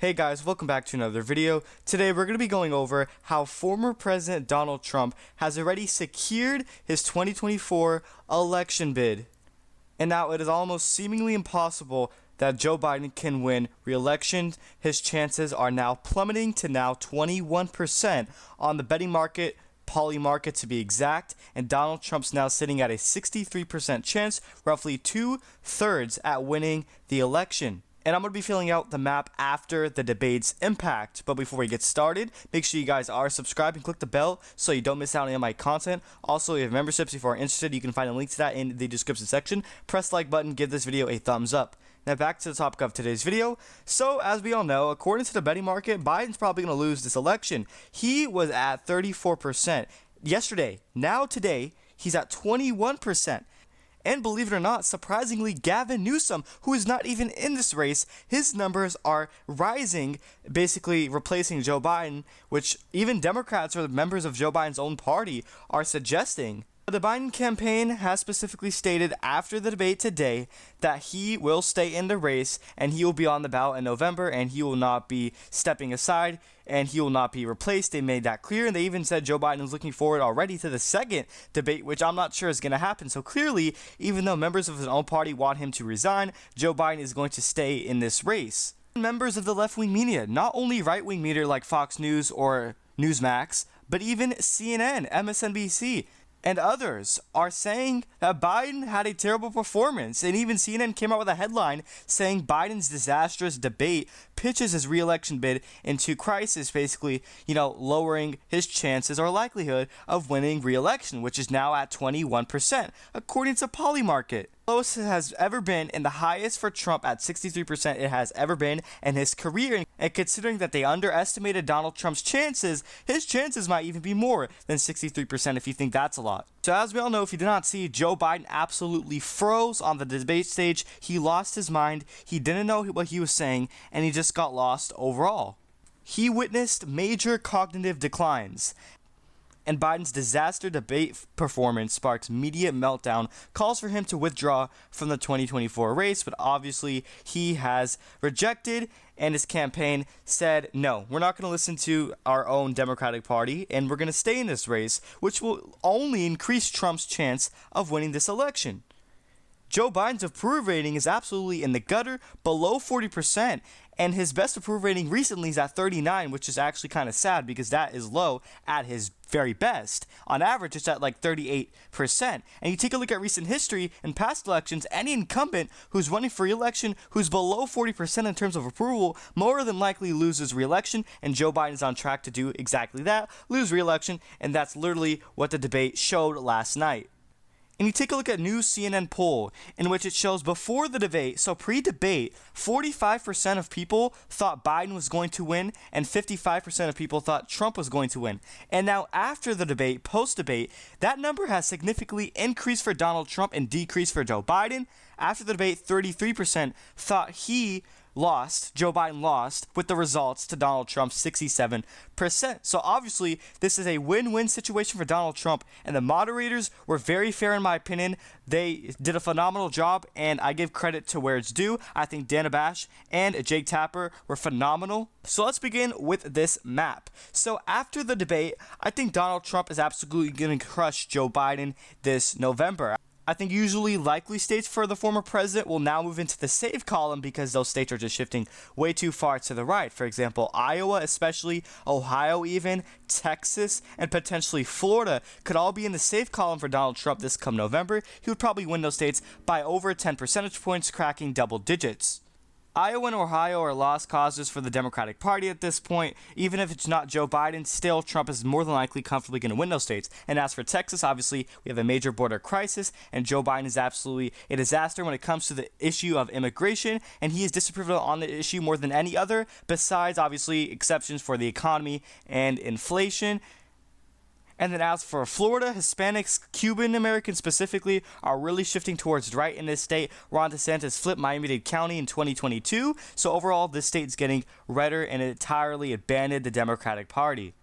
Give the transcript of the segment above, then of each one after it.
Hey guys, welcome back to another video. Today we're going to be going over how former President Donald Trump has already secured his 2024 election bid. And now it is almost seemingly impossible that Joe Biden can win re-election. His chances are now plummeting to now 21% on the betting market, Polymarket to be exact, and Donald Trump's now sitting at a 63% chance, roughly 2/3 at winning the election. And I'm going to be filling out the map after the debate's impact. But before we get started, make sure you guys are subscribed and click the bell so you don't miss out on any of my content. Also, if you have memberships, if you are interested, you can find a link to that in the description section. Press the like button, give this video a thumbs up. Now back to the topic of today's video. So as we all know, according to the betting market, Biden's probably going to lose this election. He was at 34% yesterday. Now today, he's at 21%. And believe it or not, surprisingly, Gavin Newsom, who is not even in this race, his numbers are rising, basically replacing Joe Biden, which even Democrats or members of Joe Biden's own party are suggesting. The Biden campaign has specifically stated after the debate today that he will stay in the race and he will be on the ballot in November and he will not be stepping aside and he will not be replaced. They made that clear, and they even said Joe Biden is looking forward already to the second debate, which I'm not sure is going to happen. So clearly, even though members of his own party want him to resign, Joe Biden is going to stay in this race. Members of the left-wing media, not only right-wing media like Fox News or Newsmax, but even CNN, MSNBC, and others are saying that Biden had a terrible performance, and even CNN came out with a headline saying Biden's disastrous debate pitches his re-election bid into crisis, basically, lowering his chances or likelihood of winning re-election, which is now at 21%, according to Polymarket. Lowest it has ever been and the highest for Trump at 63% it has ever been in his career. And considering that they underestimated Donald Trump's chances, his chances might even be more than 63% if you think that's a lot. So as we all know, if you did not see, Joe Biden absolutely froze on the debate stage. He lost his mind, he didn't know what he was saying, and he just got lost overall. He witnessed major cognitive declines. And Biden's disaster debate performance sparks media meltdown, calls for him to withdraw from the 2024 race, but obviously he has rejected, and his campaign said, no, we're not going to listen to our own Democratic Party, and we're going to stay in this race, which will only increase Trump's chance of winning this election. Joe Biden's approval rating is absolutely in the gutter, below 40%, and his best approval rating recently is at 39, which is actually kind of sad because that is low at his very best. On average, it's at like 38%. And you take a look at recent history in past elections, any incumbent who's running for re-election who's below 40% in terms of approval more than likely loses re-election, and Joe Biden is on track to do exactly that, lose re-election, and that's literally what the debate showed last night. And you take a look at new CNN poll in which it shows before the debate, so pre-debate, 45% of people thought Biden was going to win and 55% of people thought Trump was going to win. And now after the debate, post-debate, that number has significantly increased for Donald Trump and decreased for Joe Biden. After the debate, 33% thought Joe Biden lost, with the results to Donald Trump's 67%. So obviously, this is a win-win situation for Donald Trump, and the moderators were very fair in my opinion. They did a phenomenal job, and I give credit to where it's due. I think Dana Bash and Jake Tapper were phenomenal. So let's begin with this map. So after the debate, I think Donald Trump is absolutely going to crush Joe Biden this November. I think usually likely states for the former president will now move into the safe column because those states are just shifting way too far to the right. For example, Iowa, especially Ohio even, Texas, and potentially Florida could all be in the safe column for Donald Trump this come November. He would probably win those states by over 10 percentage points, cracking double digits. Iowa and Ohio are lost causes for the Democratic Party at this point. Even if it's not Joe Biden, still Trump is more than likely comfortably going to win those states. And as for Texas, obviously, we have a major border crisis, and Joe Biden is absolutely a disaster when it comes to the issue of immigration, and he is disapproval on the issue more than any other, besides, obviously, exceptions for the economy and inflation. And then as for Florida, Hispanics, Cuban Americans specifically, are really shifting towards right in this state. Ron DeSantis flipped Miami-Dade County in 2022. So overall, this state is getting redder and it entirely abandoned the Democratic Party.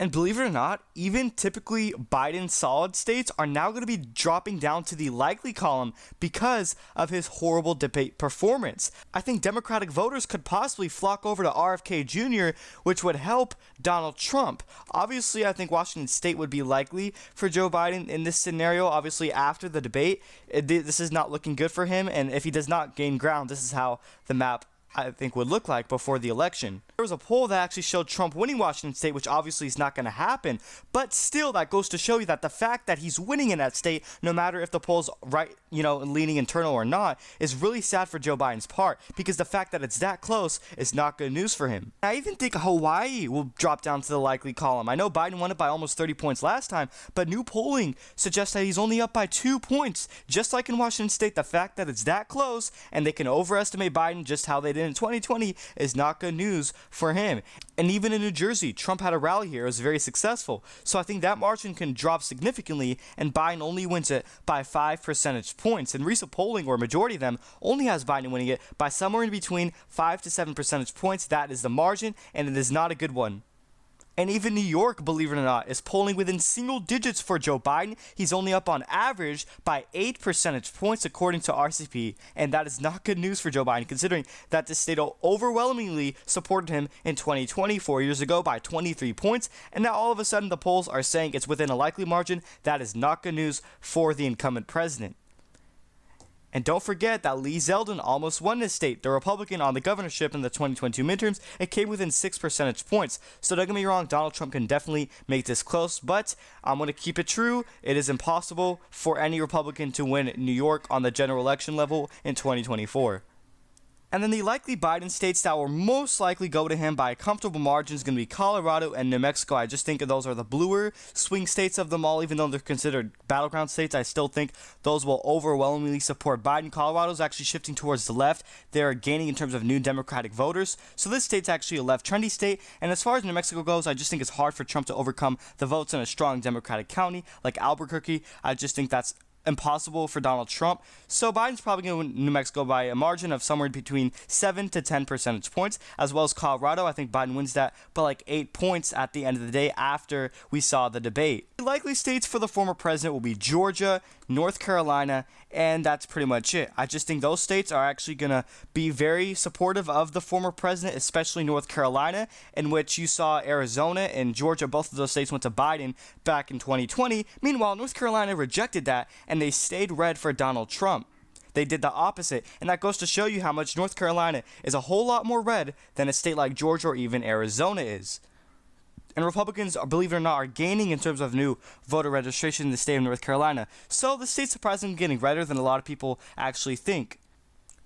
And believe it or not, even typically Biden solid states are now going to be dropping down to the likely column because of his horrible debate performance. I think Democratic voters could possibly flock over to RFK Jr., which would help Donald Trump. Obviously, I think Washington State would be likely for Joe Biden in this scenario. Obviously, after the debate, this is not looking good for him. And if he does not gain ground, this is how the map I think would look like before the election. There was a poll that actually showed Trump winning Washington State, which obviously is not going to happen, but still that goes to show you that the fact that he's winning in that state, no matter if the poll's right, leaning internal or not, is really sad for Joe Biden's part, because the fact that it's that close is not good news for him. I even think Hawaii will drop down to the likely column. I know Biden won it by almost 30 points last time, but new polling suggests that he's only up by 2 points. Just like in Washington State, the fact that it's that close and they can overestimate Biden just how they did in 2020 is not good news for him. And even in New Jersey, Trump had a rally here. It was very successful. So I think that margin can drop significantly, and Biden only wins it by 5 percentage points. And recent polling, or a majority of them, only has Biden winning it by somewhere in between 5 to 7 percentage points. That is the margin, and it is not a good one. And even New York, believe it or not, is polling within single digits for Joe Biden. He's only up on average by 8 percentage points according to RCP. And that is not good news for Joe Biden, considering that the state overwhelmingly supported him in 2020, 4 years ago, by 23 points. And now all of a sudden the polls are saying it's within a likely margin. That is not good news for the incumbent president. And don't forget that Lee Zeldin almost won this state, the Republican on the governorship in the 2022 midterms. It came within 6 percentage points. So don't get me wrong, Donald Trump can definitely make this close, but I'm going to keep it true. It is impossible for any Republican to win New York on the general election level in 2024. And then the likely Biden states that will most likely go to him by a comfortable margin is going to be Colorado and New Mexico. I just think those are the bluer swing states of them all. Even though they're considered battleground states, I still think those will overwhelmingly support Biden. Colorado's actually shifting towards the left. They're gaining in terms of new Democratic voters. So this state's actually a left trendy state. And as far as New Mexico goes, I just think it's hard for Trump to overcome the votes in a strong Democratic county like Albuquerque. I just think that's impossible for Donald Trump. So Biden's probably going to win New Mexico by a margin of somewhere between 7 to 10 percentage points, as well as Colorado. I think Biden wins that by like 8 points at the end of the day after we saw the debate. The likely states for the former president will be Georgia, North Carolina, and that's pretty much it. I just think those states are actually going to be very supportive of the former president, especially North Carolina, in which you saw Arizona and Georgia, both of those states went to Biden back in 2020. Meanwhile, North Carolina rejected that, and they stayed red for Donald Trump. They did the opposite, and that goes to show you how much North Carolina is a whole lot more red than a state like Georgia or even Arizona is. And Republicans, believe it or not, are gaining in terms of new voter registration in the state of North Carolina. So the state's surprisingly getting redder than a lot of people actually think.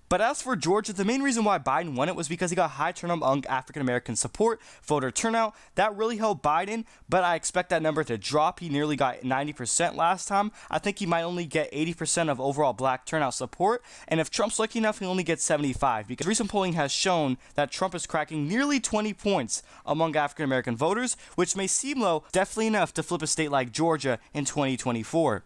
But as for Georgia, the main reason why Biden won it was because he got high turnout among African-American support, voter turnout. That really helped Biden, but I expect that number to drop. He nearly got 90% last time. I think he might only get 80% of overall black turnout support. And if Trump's lucky enough, he'll only get 75, because recent polling has shown that Trump is cracking nearly 20 points among African-American voters, which may seem low, definitely enough to flip a state like Georgia in 2024.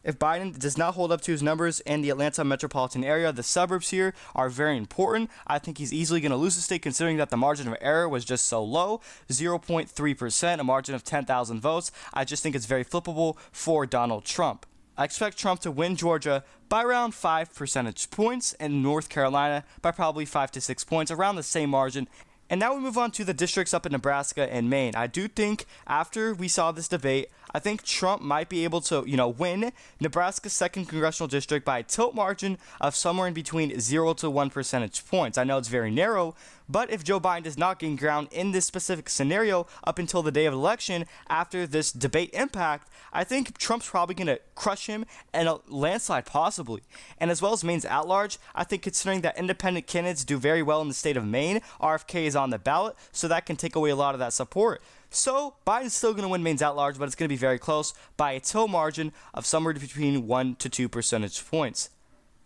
If Biden does not hold up to his numbers in the Atlanta metropolitan area, the suburbs here are very important. I think he's easily going to lose the state, considering that the margin of error was just so low, 0.3%, a margin of 10,000 votes. I just think it's very flippable for Donald Trump. I expect Trump to win Georgia by around 5 percentage points and North Carolina by probably 5 to 6 points, around the same margin. And now we move on to the districts up in Nebraska and Maine. I do think after we saw this debate, I think Trump might be able to, win Nebraska's 2nd congressional district by a tilt margin of somewhere in between 0 to 1 percentage points. I know it's very narrow, but if Joe Biden does not gain ground in this specific scenario up until the day of election after this debate impact, I think Trump's probably going to crush him and a landslide possibly. And as well as Maine's at-large, I think considering that independent candidates do very well in the state of Maine, RFK is on the ballot, so that can take away a lot of that support. So Biden's still going to win Maine's at-large, but it's going to be very close by a tilt margin of somewhere between 1 to 2 percentage points.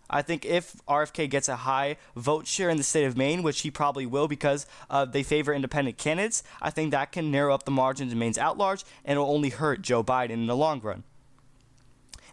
I think if RFK gets a high vote share in the state of Maine, which he probably will because they favor independent candidates, I think that can narrow up the margins in Maine's at-large, and it will only hurt Joe Biden in the long run.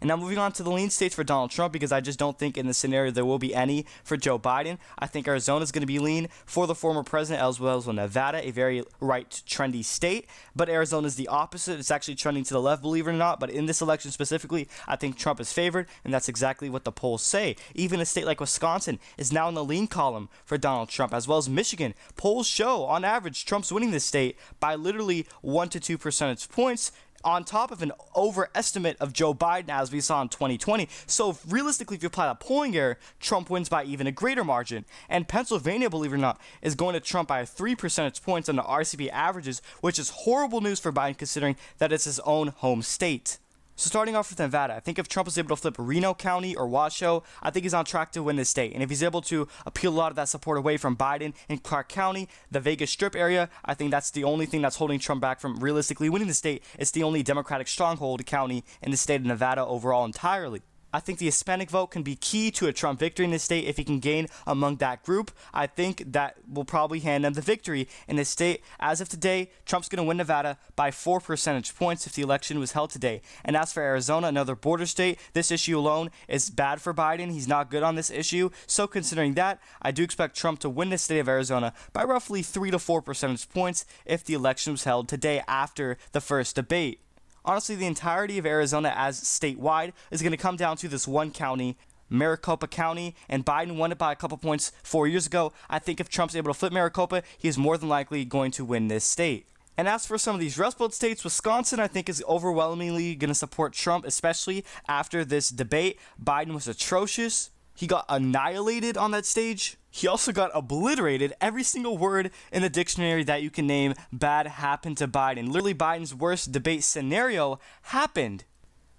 And now moving on to the lean states for Donald Trump, because I just don't think in this scenario there will be any for Joe Biden. I think Arizona is going to be lean for the former president, as well as Nevada, a very right trendy state. But Arizona is the opposite. It's actually trending to the left, believe it or not. But in this election specifically, I think Trump is favored, and that's exactly what the polls say. Even a state like Wisconsin is now in the lean column for Donald Trump, as well as Michigan. Polls show, on average, Trump's winning this state by literally 1 to 2 percentage points, on top of an overestimate of Joe Biden, as we saw in 2020. So realistically, if you apply that polling error, Trump wins by even a greater margin. And Pennsylvania, believe it or not, is going to Trump by 3 percentage points on the RCP averages, which is horrible news for Biden considering that it's his own home state. So starting off with Nevada, I think if Trump is able to flip Reno County or Washoe, I think he's on track to win this state. And if he's able to appeal a lot of that support away from Biden in Clark County, the Vegas Strip area, I think that's the only thing that's holding Trump back from realistically winning the state. It's the only Democratic stronghold county in the state of Nevada overall entirely. I think the Hispanic vote can be key to a Trump victory in this state if he can gain among that group. I think that will probably hand him the victory in this state. As of today, Trump's going to win Nevada by 4 percentage points if the election was held today. And as for Arizona, another border state, this issue alone is bad for Biden. He's not good on this issue. So considering that, I do expect Trump to win the state of Arizona by roughly 3 to 4 percentage points if the election was held today after the first debate. Honestly, the entirety of Arizona as statewide is going to come down to this one county, Maricopa County, and Biden won it by a couple points 4 years ago. I think if Trump's able to flip Maricopa, he is more than likely going to win this state. And as for some of these Rust Belt states, Wisconsin, I think, is overwhelmingly going to support Trump, especially after this debate. Biden was atrocious. He got annihilated on that stage. He also got obliterated. Every single word in the dictionary that you can name bad happened to Biden. Literally, Biden's worst debate scenario happened.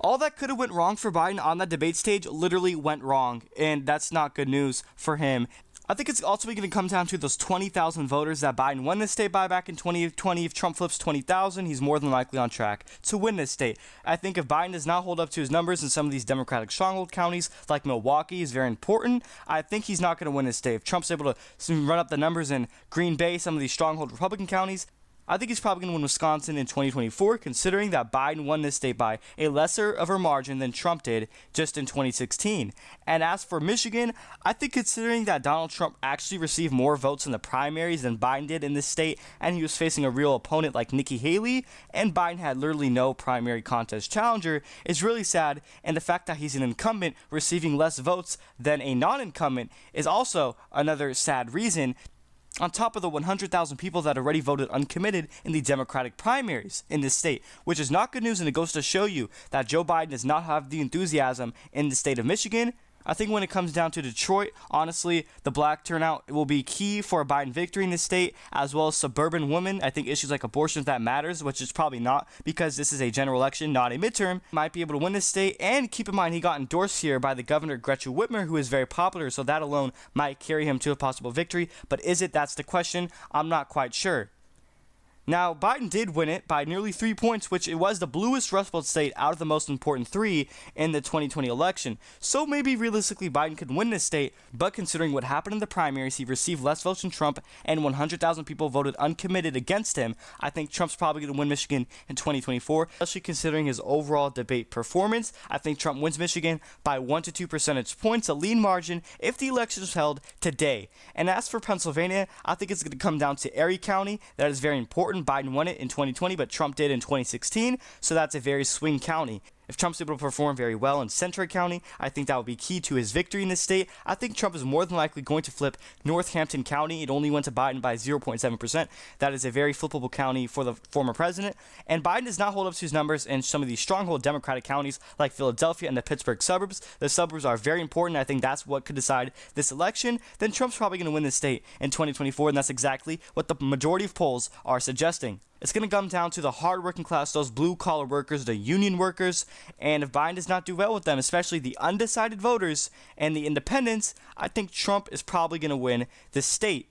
All that could have went wrong for Biden on that debate stage literally went wrong, and that's not good news for him. I think it's ultimately going to come down to those 20,000 voters that Biden won this state by back in 2020. If Trump flips 20,000, he's more than likely on track to win this state. I think if Biden does not hold up to his numbers in some of these Democratic stronghold counties, like Milwaukee is very important, I think he's not going to win this state. If Trump's able to run up the numbers in Green Bay, some of these stronghold Republican counties, I think he's probably going to win Wisconsin in 2024, considering that Biden won this state by a lesser of a margin than Trump did just in 2016. And as for Michigan, I think considering that Donald Trump actually received more votes in the primaries than Biden did in this state, and he was facing a real opponent like Nikki Haley, and Biden had literally no primary contest challenger, is really sad. And the fact that he's an incumbent receiving less votes than a non-incumbent is also another sad reason, on top of the 100,000 people that already voted uncommitted in the Democratic primaries in this state, which is not good news, and it goes to show you that Joe Biden does not have the enthusiasm in the state of Michigan. I think when it comes down to Detroit, honestly, the black turnout will be key for a Biden victory in this state, as well as suburban women. I think issues like abortion, if that matters, which is probably not, because this is a general election, not a midterm, might be able to win this state. And keep in mind, he got endorsed here by the governor, Gretchen Whitmer, who is very popular, so that alone might carry him to a possible victory. But is it? That's the question. I'm not quite sure. Now, Biden did win it by nearly 3 points, which it was the bluest Rust Belt state out of the most important 3 in the 2020 election. So maybe realistically Biden could win this state, but considering what happened in the primaries, he received less votes than Trump, and 100,000 people voted uncommitted against him. I think Trump's probably going to win Michigan in 2024, especially considering his overall debate performance. I think Trump wins Michigan by 1 to 2 percentage points, a lean margin, if the election is held today. And as for Pennsylvania, I think it's going to come down to Erie County. That is very important. Biden won it in 2020, but Trump did in 2016, so that's a very swing county. If Trump's able to perform very well in Central County, I think that will be key to his victory in this state. I think Trump is more than likely going to flip Northampton County. It only went to Biden by 0.7%. That is a very flippable county for the former president. And Biden does not hold up to his numbers in some of these stronghold Democratic counties like Philadelphia and the Pittsburgh suburbs. The suburbs are very important. I think that's what could decide this election. Then Trump's probably going to win this state in 2024, and that's exactly what the majority of polls are suggesting. It's going to come down to the hard-working class, those blue-collar workers, the union workers, and if Biden does not do well with them, especially the undecided voters and the independents, I think Trump is probably going to win the state.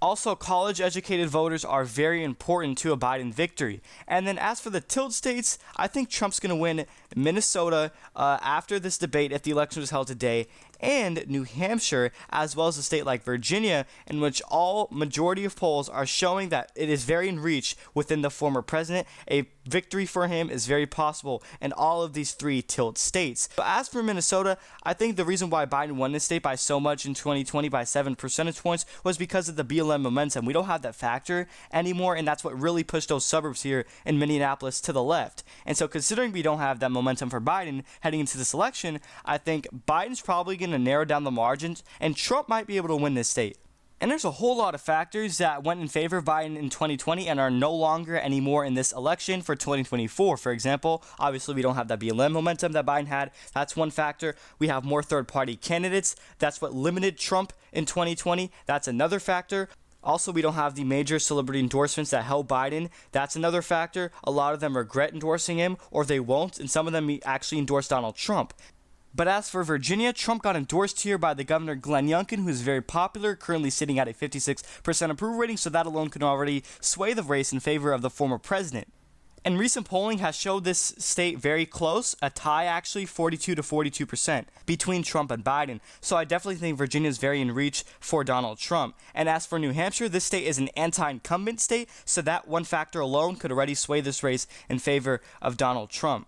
Also, college-educated voters are very important to a Biden victory. And then as for the tilt states, I think Trump's going to win Minnesota after this debate if the election was held today. and New Hampshire, as well as a state like Virginia, in which all majority of polls are showing that it is very in reach within the former president. A victory for him is very possible in all of these three tilt states. But as for Minnesota, I think the reason why Biden won this state by so much in 2020 by 7 percentage points was because of the BLM momentum. We don't have that factor anymore, and that's what really pushed those suburbs here in Minneapolis to the left. And so considering we don't have that momentum for Biden heading into this election, I think Biden's probably going to narrow down the margins, and Trump might be able to win this state. And there's a whole lot of factors that went in favor of Biden in 2020 and are no longer anymore in this election for 2024. For example, obviously we don't have that BLM momentum that Biden had. That's one factor. We have more third-party candidates. That's what limited Trump in 2020. That's another factor. Also, we don't have the major celebrity endorsements that help Biden. That's another factor. A lot of them regret endorsing him, or they won't, and some of them actually endorse Donald Trump. But as for Virginia, Trump got endorsed here by the governor Glenn Youngkin, who is very popular, currently sitting at a 56% approval rating, so that alone can already sway the race in favor of the former president. And recent polling has showed this state very close, a tie actually, 42 to 42% between Trump and Biden. So I definitely think Virginia is very in reach for Donald Trump. And as for New Hampshire, this state is an anti-incumbent state, so that one factor alone could already sway this race in favor of Donald Trump.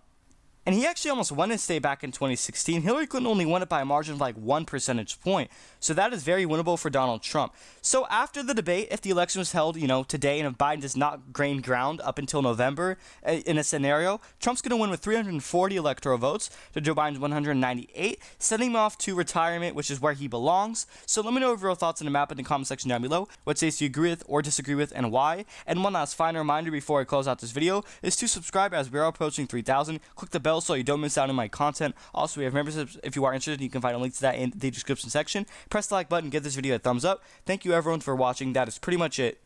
And he actually almost won his state back in 2016. Hillary Clinton only won it by a margin of like 1 percentage point. So that is very winnable for Donald Trump. So after the debate, if the election was held, today, and if Biden does not gain ground up until November in a scenario, Trump's going to win with 340 electoral votes to Joe Biden's 198, sending him off to retirement, which is where he belongs. So let me know your thoughts on the map in the comment section down below. What states do you agree with or disagree with, and why? And one last final reminder before I close out this video is to subscribe, as we are approaching 3,000. Click the bell so you don't miss out on my content. Also, we have memberships. If you are interested, you can find a link to that in the description section. Press the like button, give this video a thumbs up. Thank you everyone for watching. That is pretty much it.